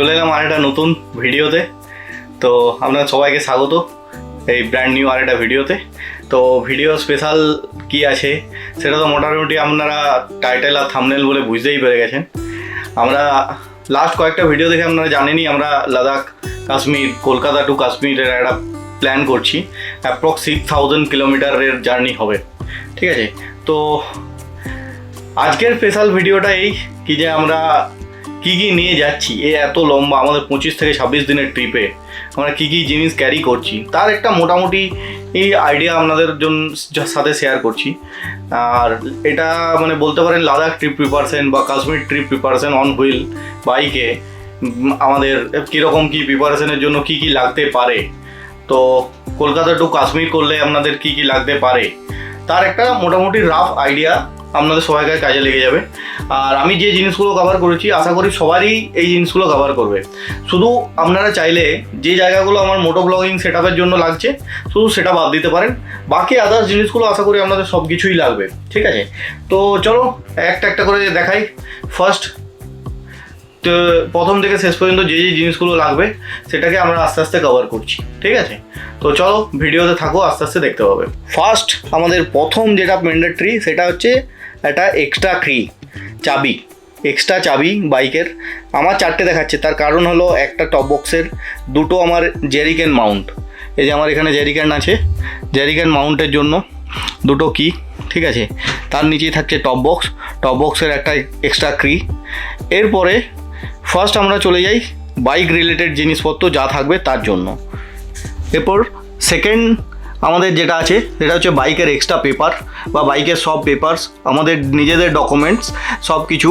চলে এলাম আরেকটা নতুন ভিডিওতে। তো আপনার সবাইকে স্বাগত এই ব্র্যান্ড নিউ আরেকটা ভিডিওতে। তো ভিডিও স্পেশাল কি আছে সেটা তো মোটামুটি আপনারা টাইটেল আর থাম্বনেল বলে বুঝতেই পেরে গেছেন। আমরা লাস্ট কয়েকটা ভিডিও দেখে আপনারা জানেনই আমরা লাদাখ কাশ্মীর কলকাতা টু কাশ্মীরের একটা প্ল্যান করছি। অ্যাপ্রক্স 6000 কিলোমিটারের জার্নি হবে, ঠিক আছে। তো আজকের স্পেশাল ভিডিওটা এই কি যে আমরা কী কী নিয়ে যাচ্ছি এত লম্বা আমাদের 25 থেকে 26 দিনের ট্রিপে আমরা কী কী জিনিস ক্যারি করছি তার একটা মোটামুটি এই আইডিয়া আপনাদের জন্য সাথে শেয়ার করছি। আর এটা মানে বলতে পারেন লাদাখ ট্রিপ প্রিপারেশন বা Kashmir trip preparation on wheel বাইকে আমাদের কীরকম কী প্রিপারেশনের জন্য কী কী লাগতে পারে, তো কলকাতা টু কাশ্মীর করলে আপনাদের কী কী লাগতে পারে তার একটা মোটামুটি রাফ আইডিয়া আপনাদের সবাইকার কাজে লেগে যাবে। আর আমি যে জিনিসগুলো কভার করেছি আশা করি সবারই এই জিনিসগুলো কভার করবে। শুধু আপনারা চাইলে যে জায়গাগুলো আমার মোটো ব্লগিং সেটআপের জন্য লাগছে শুধু সেটা বাদ দিতে পারেন, বাকি আদার্স জিনিসগুলো আশা করি আপনাদের সব কিছুই লাগবে, ঠিক আছে। তো চলো একটা একটা করে দেখাই। ফার্স্ট তো প্রথম থেকে শেষ পর্যন্ত যে যে জিনিসগুলো লাগবে সেটাকে আমরা আস্তে আস্তে কভার করছি, ঠিক আছে। তো চলো ভিডিওতে থাকো, আস্তে আস্তে দেখতে পাবে। ফার্স্ট আমাদের প্রথম যেটা ম্যান্ডেটরি সেটা হচ্ছে একটা এক্সট্রা চাবি, এক্সট্রা চাবি বাইকের। আমার 4টে দেখাচ্ছে, তার কারণ হলো একটা টপ বক্সের, দুটো আমার জেরিকেন মাউন্ট, এই যে আমার এখানে জেরিকেন আছে, জেরিকেন মাউন্টের জন্য দুটো কি, ঠিক আছে। তার নিচেই থাকছে টপ বক্সের একটা এক্সট্রা এরপরে ফার্স্ট আমরা চলে যাই বাইক রিলেটেড জিনিসপত্র যা থাকবে তার জন্য। এরপর সেকেন্ড আমাদের যেটা আছে সেটা হচ্ছে বাইকের এক্সট্রা পেপার বা বাইকের সব পেপারস, আমাদের নিজেদের ডকুমেন্টস সব কিছু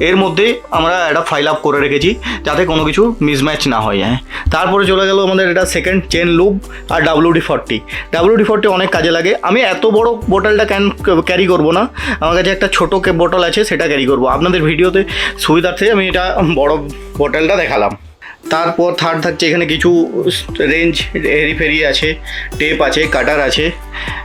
এর মধ্যে আমরা একটা ফাইল আপ করে রেখেছি যাতে কোনো কিছু মিসম্যাচ না হয়ে যায়। তারপরে চলে গেল আমাদের এটা সেকেন্ড চেন লুব আর WD-40 অনেক কাজে লাগে। আমি এত বড় বোতলটা ক্যারি করব না, আমার কাছে একটা ছোটো বোতল আছে সেটা ক্যারি করব। আপনাদের ভিডিওতে সুবিধার্থে আমি এটা বড় বোতলটা দেখালাম। তারপর থার্ড থাকছে এখানে কিছু রেঞ্জ হেরি আছে, টেপ আছে, কাটার আছে,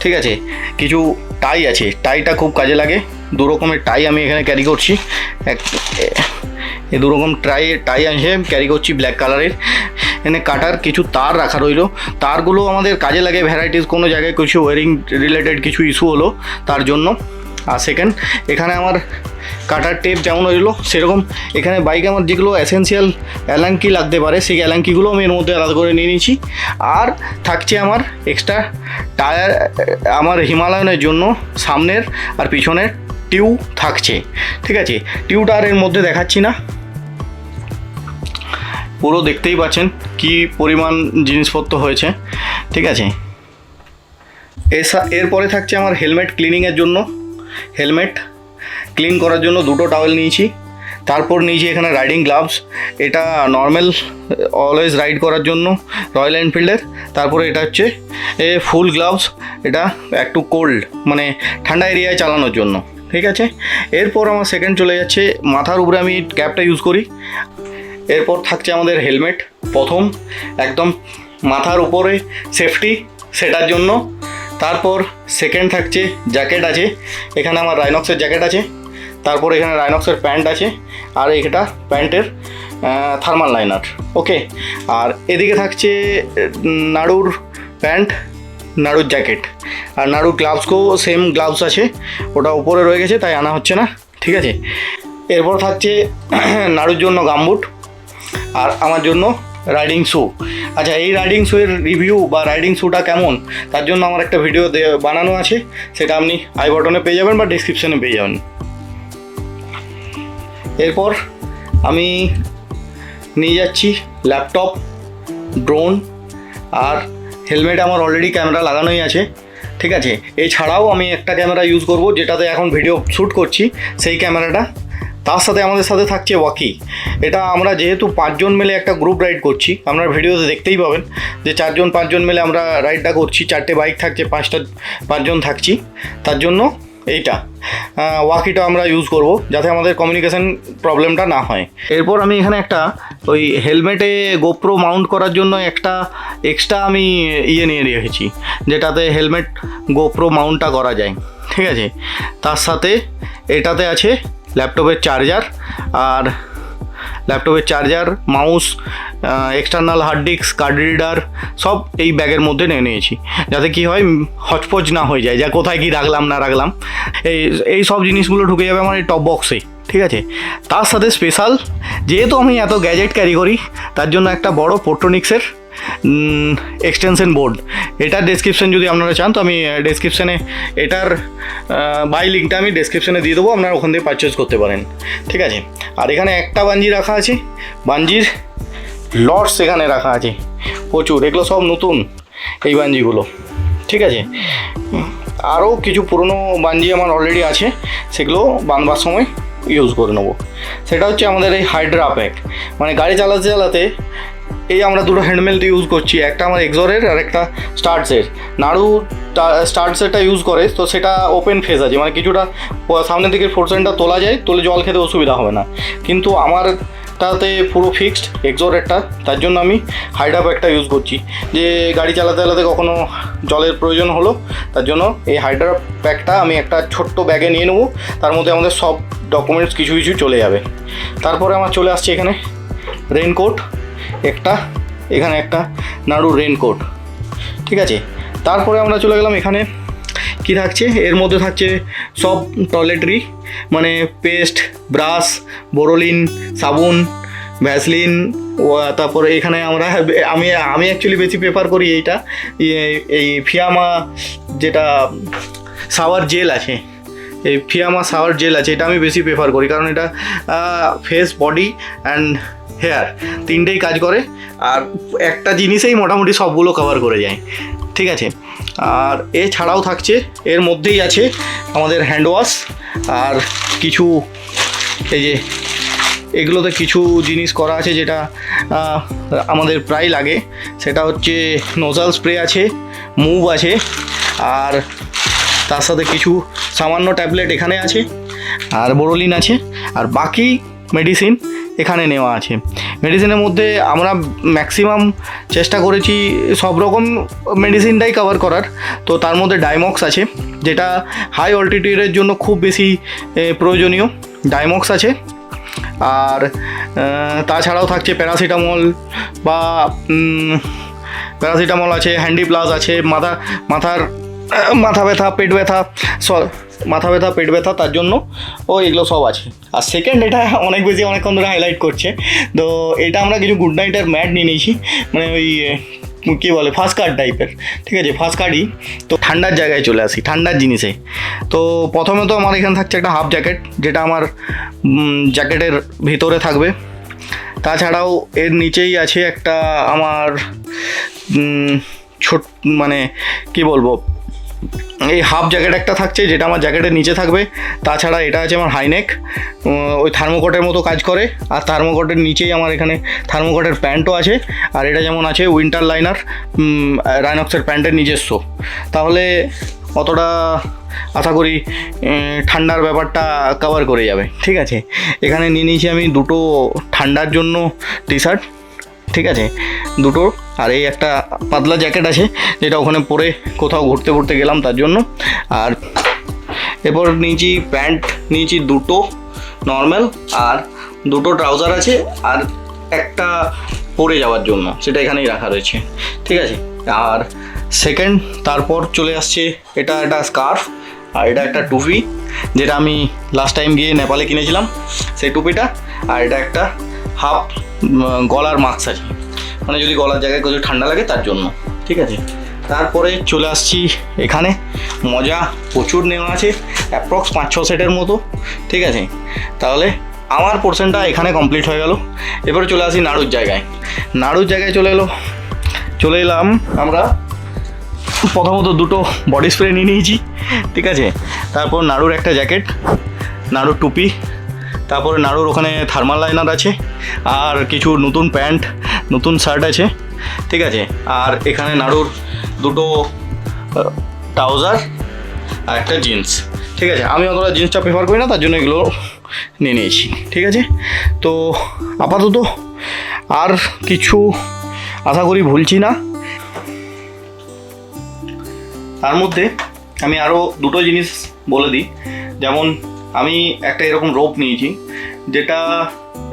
ঠিক আছে। কিছু টাই আছে, টাইটা খুব কাজে লাগে, দু রকমের টাই আমি এখানে ক্যারি করছি। এই দু রকম টাই আছে ক্যারি করছি ব্ল্যাক কালারের। এখানে কাটার কিছু তার রাখা রইলো, তারগুলো আমাদের কাজে লাগে ভ্যারাইটিস, কোনো জায়গায় কিছু ওয়ারিং রিলেটেড কিছু ইস্যু হলো তার জন্য। আর সেকেন্ড এখানে আমার কাটার টেপ যেমন রইলো সেরকম এখানে বাইকে আমার যেগুলো এসেন্সিয়াল অ্যালাঙ্কি লাগতে পারে সেই অ্যালাঙ্কিগুলো আমি এর মধ্যে আলাদা করে নিয়ে নিয়েছি। আর থাকছে আমার এক্সট্রা টায়ার, আমার হিমালয়নের জন্য সামনের আর পিছনের টিউ থাকছে, ঠিক আছে। টিউটা আর এর মধ্যে দেখাচ্ছি না, পুরো দেখতেই পাচ্ছেন কি পরিমাণ জিনিসপত্র হয়েছে, ঠিক আছে। এরপরে থাকছে আমার হেলমেট ক্লিনিংয়ের জন্য, হেলমেট ক্লিন করার জন্য দুটো টাওয়েল নিয়েছি। তারপর নিয়েছি এখানে রাইডিং গ্লাভস, এটা নর্মাল অলওয়েজ রাইড করার জন্য রয়্যাল এনফিল্ডের। তারপরে এটা হচ্ছে ফুল গ্লাভস, এটা একটু কোল্ড মানে ঠান্ডা এরিয়ায় চালানোর জন্য, ঠিক আছে। এরপর আমার সেকেন্ড চলে যাচ্ছে মাথার উপরে আমি ক্যাপটা ইউজ করি। এরপর থাকছে আমাদের হেলমেট, প্রথম একদম মাথার উপরে সেফটি সেটার জন্য। তারপর সেকেন্ড থাকছে জ্যাকেট আছে, এখানে আমার রাইনক্সের জ্যাকেট আছে। তারপর এখানে রাইনক্সের প্যান্ট আছে আর এটা প্যান্টের থার্মাল লাইনার, ওকে। আর এদিকে থাকছে নাড়ুর প্যান্ট, নাড়ুর জ্যাকেট, আর নাড়ুর গ্লাভসকেও সেম গ্লাভস আছে, ওটা উপরে রয়ে গেছে তাই আনা হচ্ছে না, ঠিক আছে। এরপর থাকছে নাড়ুর জন্য গামবুট আর আমার জন্য রাইডিং শ্যু। আচ্ছা, এই রাইডিং শ্যুয়ের রিভিউ বা রাইডিং শ্যুটা কেমন তার জন্য আমার একটা ভিডিও বানানো আছে, সেটা আপনি আই বাটনে পেয়ে যাবেন বা ডিসক্রিপশনে পেয়ে যাবেন। এরপর আমি নিয়ে যাচ্ছি ল্যাপটপ, ড্রোন আর হেলমেট আমার অলরেডি ক্যামেরা লাগানোই আছে, ঠিক আছে। এছাড়াও আমি একটা ক্যামেরা ইউজ করব যেটাতে এখন ভিডিও শ্যুট করছি সেই ক্যামেরাটা। তার সাথে আমাদের সাথে থাকছে ওয়াকি, এটা আমরা যেহেতু 5 জন মিলে একটা গ্রুপ রাইড করছি, আপনারা ভিডিওতে দেখতেই পাবেন যে 4-5 জন মিলে আমরা রাইডটা করছি, 4টে বাইক থাকছে, 5 জন থাকছি, তার জন্য এইটা ওয়াকিটা আমরা ইউজ করব যাতে আমাদের কমিউনিকেশন প্রবলেমটা না হয়। এরপর আমি এখানে একটা ওই হেলমেটে গোপ্রো মাউন্ট করার জন্য একটা এক্সট্রা আমি নিয়ে রেখেছি যেটাতে হেলমেট গোপ্রো মাউন্টটা করা যায়, ঠিক আছে। তার সাথে এটাতে আছে ল্যাপটপের চার্জার আর ল্যাপটপের charger, mouse, external hard disk, card reader সব এই ব্যাগের মধ্যে নিয়ে নিয়েছি, যাতে কি হয় হচপচ না হয়ে যায়, যা কোথায় কি রাখলাম না রাখলাম এই সব জিনিসগুলো ঢুকে যাবে আমার এই টপ বক্সে। ঠিক আছে, তার সাথে স্পেশাল যেহেতু আমি এত গ্যাজেট ক্যারি করি তার জন্য একটা বড় পোর্ট্রনিক্সের এক্সটেনশন বোর্ড। এটার ডেসক্রিপশন যদি আপনারা চান তো আমি ডেসক্রিপশানে এটার বাই লিঙ্কটা আমি ডেসক্রিপশানে দিয়ে দেবো, আপনারা ওখান থেকে পারচেস করতে পারেন। ঠিক আছে, আর এখানে একটা বাঞ্জি রাখা আছে, বাঞ্জির লটস এখানে রাখা আছে প্রচুর, এগুলো সব নতুন এই বাঞ্জিগুলো। ঠিক আছে, আরও কিছু পুরনো বাঞ্জি আমার অলরেডি আছে, সেগুলো বাঁধবার সময় ইউজ করে নেবো। সেটা হচ্ছে আমাদের এই হাইড্রা প্যাক, মানে গাড়ি চালাতে চালাতে এই আমরা দুটো হ্যান্ডমেলটা ইউজ করছি, একটা আমার এক্সরের আর একটা স্টার্টসের। নাড়ু স্টার্টসেরটা ইউজ করে তো সেটা ওপেন ফেস আছে, মানে কিছুটা সামনের দিকের পোর্শনটা তোলা যায়, তোলে জল খেতে অসুবিধা হবে না। কিন্তু আমারটাতে পুরো ফিক্সড এক্সরেরটা, তার জন্য আমি হাইড্রা প্যাকটা ইউজ করছি, যে গাড়ি চালাতে চালাতে কখনো জলের প্রয়োজন হলো, তার জন্য এই হাইড্রা প্যাকটা আমি একটা ছোট্ট ব্যাগে নিয়ে নেবো, তার মধ্যে আমাদের সব ডকুমেন্টস কিছু কিছু চলে যাবে। তারপরে আমার চলে আসছে এখানে রেনকোট একটা, এখানে একটা নাড়ু রেনকোট। ঠিক আছে, তারপরে আমরা চলে গেলাম এখানে কি থাকছে, এর মধ্যে থাকছে সব টয়লেটরি, মানে পেস্ট, ব্রাশ, বোরোলিন, সাবুন, ভ্যাসলিন। তারপরে এখানে আমি অ্যাকচুয়ালি বেশি প্রেফার করি এই ফিয়ামা যেটা শাওয়ার জেল আছে, এই ফিয়ামা শাওয়ার জেল আছে, এটা আমি বেশি প্রেফার করি, কারণ এটা ফেস, বডি অ্যান্ড হেয়ার তিনটেই কাজ করে, আর একটা জিনিসেই মোটামুটি সবগুলো কভার করে যায়। ঠিক আছে, আর এছাড়াও থাকছে এর মধ্যেই আছে আমাদের হ্যান্ড ওয়াশ, আর কিছু এই যে এগুলোতে কিছু জিনিস করা আছে যেটা আমাদের প্রায় লাগে, সেটা হচ্ছে নোজাল স্প্রে আছে, মুভ আছে, আর তার সাথে কিছু সামান্য ট্যাবলেট এখানে আছে, আর বোরোলিন আছে, আর বাকি মেডিসিন এখানে নেওয়া আছে। মেডিসিনের মধ্যে আমরা ম্যাক্সিমাম চেষ্টা করেছি সব রকম মেডিসিনটাই কভার করার, তো তার মধ্যে ডাইমক্স আছে, যেটা হাই অল্টিটিউডের জন্য খুব বেশি প্রয়োজনীয়, ডাইমক্স আছে। আর তাছাড়াও থাকছে প্যারাসিটামল আছে, হ্যান্ডি প্লাস আছে, মাথা ব্যথা, পেট ব্যথা তার জন্য এগুলো সব আছে। আর সেকেন্ড, এটা অনেকক্ষণ ধরে হাইলাইট করছে, তো এটা আমরা কিছু গুড নাইটের ম্যাট নিয়ে নিয়েছি, মানে ওই কী বলে ফার্স্ট কার্ড টাইপের। ঠিক আছে, ফার্স্ট কার্ডই তো ঠান্ডার জায়গায় চলে আসি, ঠান্ডার জিনিসে। তো প্রথমে তো আমার এখানে থাকছে একটা হাফ জ্যাকেট, যেটা আমার জ্যাকেটের ভিতরে থাকবে। তাছাড়াও এর নিচেই আছে একটা আমার মানে কি বলবো, এই হাফ জ্যাকেট একটা থাকছে, যেটা আমার জ্যাকেটের নিচে থাকবে। তাছাড়া এটা আছে আমার হাইনেক, ওই থার্মোকটের মতো কাজ করে, আর থার্মোকটের নিচেই আমার এখানে থার্মোকটের প্যান্টও আছে, আর এটা যেমন আছে উইন্টার লাইনার, রাইনক্সের প্যান্টের নিজস্ব, তাহলে অতটা আশা করি ঠান্ডার ব্যাপারটা কভার করে যাবে। ঠিক আছে, এখানে নিয়ে নিয়েছি আমি দুটো ঠান্ডার জন্য টি শার্ট, ঠিক আছে, দুটো, আর এই একটা পাতলা জ্যাকেট আছে, যেটা ওখানে পরে কোথাও ঘুরতে গেলাম তার জন্য। আর এরপর নিয়েছি প্যান্ট, নিয়েছি দুটো নর্মাল, আর দুটো ট্রাউজার আছে, আর একটা পরে যাওয়ার জন্য, সেটা এখানেই রাখা রয়েছে। ঠিক আছে, আর সেকেন্ড, তারপর চলে আসছে এটা একটা স্কার্ফ, আর এটা একটা টুপি, যেটা আমি লাস্ট টাইম গিয়ে নেপালে কিনেছিলাম সেই টুপিটা, আর এটা একটা হাফ গলার মাস্ক আছে, মানে যদি গলার জায়গায় কিছু ঠান্ডা লাগে তার জন্য। ঠিক আছে, তারপরে চলে আসছি এখানে, মজা প্রচুর নেওয়া আছে, অ্যাপ্রক্স 5-6 সেটের মতো। ঠিক আছে, তাহলে আমার পোর্শনটা এখানে কমপ্লিট হয়ে গেল। এবারে চলে আসি নাড়ুর জায়গায় চলে এলাম আমরা। প্রথমত দুটো বডি স্প্রে নিয়ে নিয়েছি, ঠিক আছে, তারপর নাড়ুর একটা জ্যাকেট, নাড়ুর টুপি, তারপরে নাড়ুর ওখানে থার্মাল লাইনার আছে, আর কিছু নতুন প্যান্ট, নতুন শার্ট আছে। ঠিক আছে, আর এখানে নাড়ুর দুটো ট্রাউজার আর একটা জিন্স। ঠিক আছে, আমি অতটা জিন্সটা প্রেফার করি না, তার জন্য এগুলো নিয়ে নিয়েছি। ঠিক আছে, তো আপাতত আর কিছু আশা করি ভুলছি না। তার মধ্যে আমি আরও দুটো জিনিস বলে দিই, যেমন আমি একটা এরকম রোপ নিয়েছি, যেটা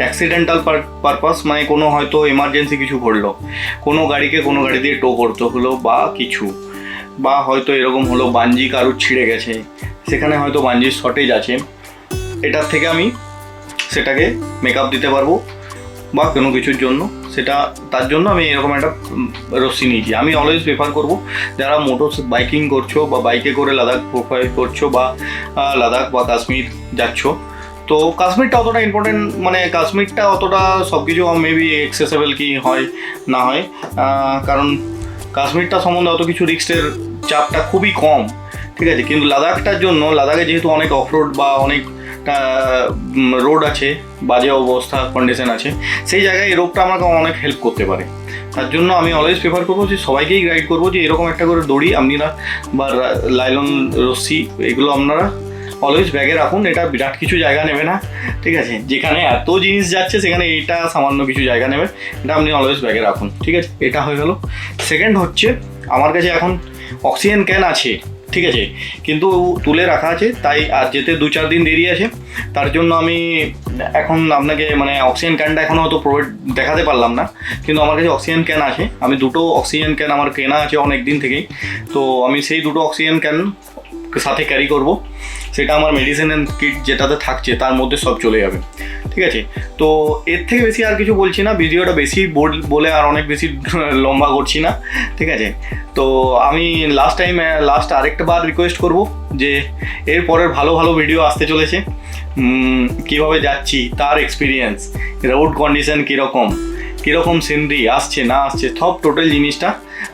অ্যাক্সিডেন্টাল পারপাস, মানে কোনো হয়তো এমার্জেন্সি কিছু ঘটলো, কোনো গাড়িকে কোনো গাড়ি দিয়ে টো করতে হলো বা কিছু, বা হয়তো এরকম হলো বাঞ্জি কারুর ছিঁড়ে গেছে, সেখানে হয়তো বাঞ্জির শর্টেজ আছে, এটার থেকে আমি সেটাকে মেকআপ দিতে পারবো বা কোনো কিছুর জন্য, সেটা তার জন্য আমি এরকম একটা রশ্মি নিয়েছি। আমি অলওয়েজ প্রেফার করব যারা মোটর বাইকিং করছো বা বাইকে করে লাদাখ প্রোফাইল করছো বা লাদাখ বা কাশ্মীর যাচ্ছ, তো কাশ্মীরটা অতটা ইম্পর্টেন্ট, মানে কাশ্মীরটা অতটা সব কিছু মেবি অ্যাক্সেসেবল কি হয় না হয়, কারণ কাশ্মীরটা সম্বন্ধে অত কিছু রিস্কের চাপটা খুবই কম, ঠিক আছে। কিন্তু লাদাখটার জন্য, লাদাখে যেহেতু অনেক অফরোড বা অনেক রোড আছে, বাজে অবস্থা কন্ডিশন আছে, সেই জায়গায় এই রোগটা আমাকে অনেক হেল্প করতে পারে। তার জন্য আমি অলওয়েজ প্রেফার করবো যে সবাইকেই গাইড করবো যে এরকম একটা করে দড়ি আপনারা বা লাইলন রশ্মি এগুলো আপনারা অলওয়েজ ব্যাগে রাখুন। এটা বিরাট কিছু জায়গা নেবে না, ঠিক আছে। যেখানে এত জিনিস যাচ্ছে সেখানে এটা সামান্য কিছু জায়গা নেবে, এটা আপনি অলওয়েজ ব্যাগে রাখুন, ঠিক আছে। এটা হয়ে গেল। সেকেন্ড হচ্ছে, আমার কাছে এখন অক্সিজেন ক্যান আছে, ঠিক আছে, কিন্তু তুলে রাখা আছে, তাই আর যেতে 2-4 দিন দেরি আছে, তার জন্য আমি এখন আপনাকে মানে অক্সিজেন ক্যানটা এখনও হয়তো প্রোভাইড দেখাতে পারলাম না, কিন্তু আমার কাছে অক্সিজেন ক্যান আছে। আমি 2টো অক্সিজেন ক্যান আমার কেনা আছে অনেক দিন থেকেই, তো আমি সেই 2টো অক্সিজেন ক্যান সাথে ক্যারি করব। সেটা আমার মেডিসিন অ্যান্ড কিট যেটাতে থাকছে তার মধ্যে সব চলে যাবে, ঠিক আছে। তো এর থেকে বেশি আর কিছু বলছি না, ভিডিওটা বেশি বলে আর অনেক বেশি লম্বা করছি না, ঠিক আছে। তো আমি লাস্ট আরেকটা বার রিকোয়েস্ট করব যে এর পরের ভালো ভালো ভিডিও আসতে চলেছে, কীভাবে যাচ্ছি তার এক্সপিরিয়েন্স, রোড কন্ডিশন কীরকম সিনারি আসছে না আসছে, সব টোটাল জিনিসটা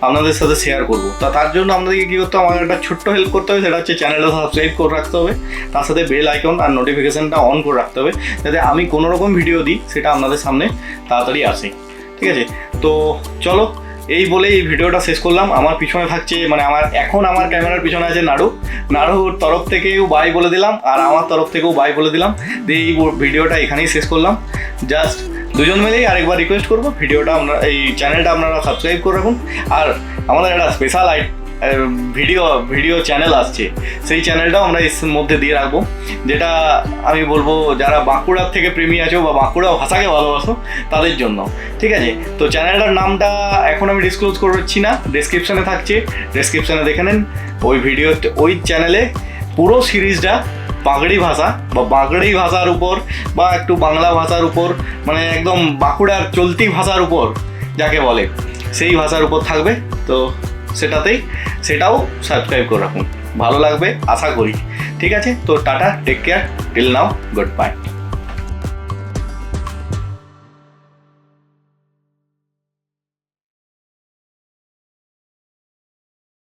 আপনাদের সাথে শেয়ার করবো। তার জন্য আপনাদেরকে কী করতে হবে, আমার একটা ছোট্ট হেল্প করতে হবে, সেটা হচ্ছে চ্যানেলটা সাবস্ক্রাইব করে রাখতে হবে, তার সাথে বেল আইকন আর নোটিফিকেশানটা অন করে রাখতে হবে, যাতে আমি কোনো রকম ভিডিও দিই সেটা আপনাদের সামনে তাড়াতাড়ি আসে, ঠিক আছে। তো চলো, এই বলে এই ভিডিওটা শেষ করলাম। আমার পিছনে থাকছে, মানে আমার ক্যামেরার পিছনে আছে নাড়ুর তরফ থেকেও বাই বলে দিলাম, আর আমার তরফ থেকেও বাই বলে দিলাম। দিয়ে এই ভিডিওটা এখানেই শেষ করলাম। জাস্ট দুজন মিলেই আরেকবার রিকোয়েস্ট করবো, ভিডিওটা এই চ্যানেলটা আপনারা সাবস্ক্রাইব করে রাখুন। আর আমাদের একটা স্পেশাল ভিডিও চ্যানেল আসছে, সেই চ্যানেলটাও আমরা এর মধ্যে দিয়ে রাখবো, যেটা আমি বলবো যারা বাঁকুড়ার থেকে প্রেমী আছো বা বাঁকুড়া ভাষাকে ভালোবাসো তাদের জন্য, ঠিক আছে। তো চ্যানেলটার নামটা এখন আমি ডিসক্লোজ করছি না, ডেসক্রিপশানে থাকছে, ডেসক্রিপশানে দেখে নেন। ওই চ্যানেলে পুরো সিরিজটা বাঁকড়ি ভাষা বা বাঁকড়ি ভাষার উপর বা একটু বাংলা ভাষার উপর, মানে একদম বাঁকুড়ার চলতি ভাষার উপর যাকে বলে, সেই ভাষার উপর থাকবে। তো সেটাও সাবস্ক্রাইব করে রাখুন, ভালো লাগবে আশা করি, ঠিক আছে। তো tata, take care, till now, good by.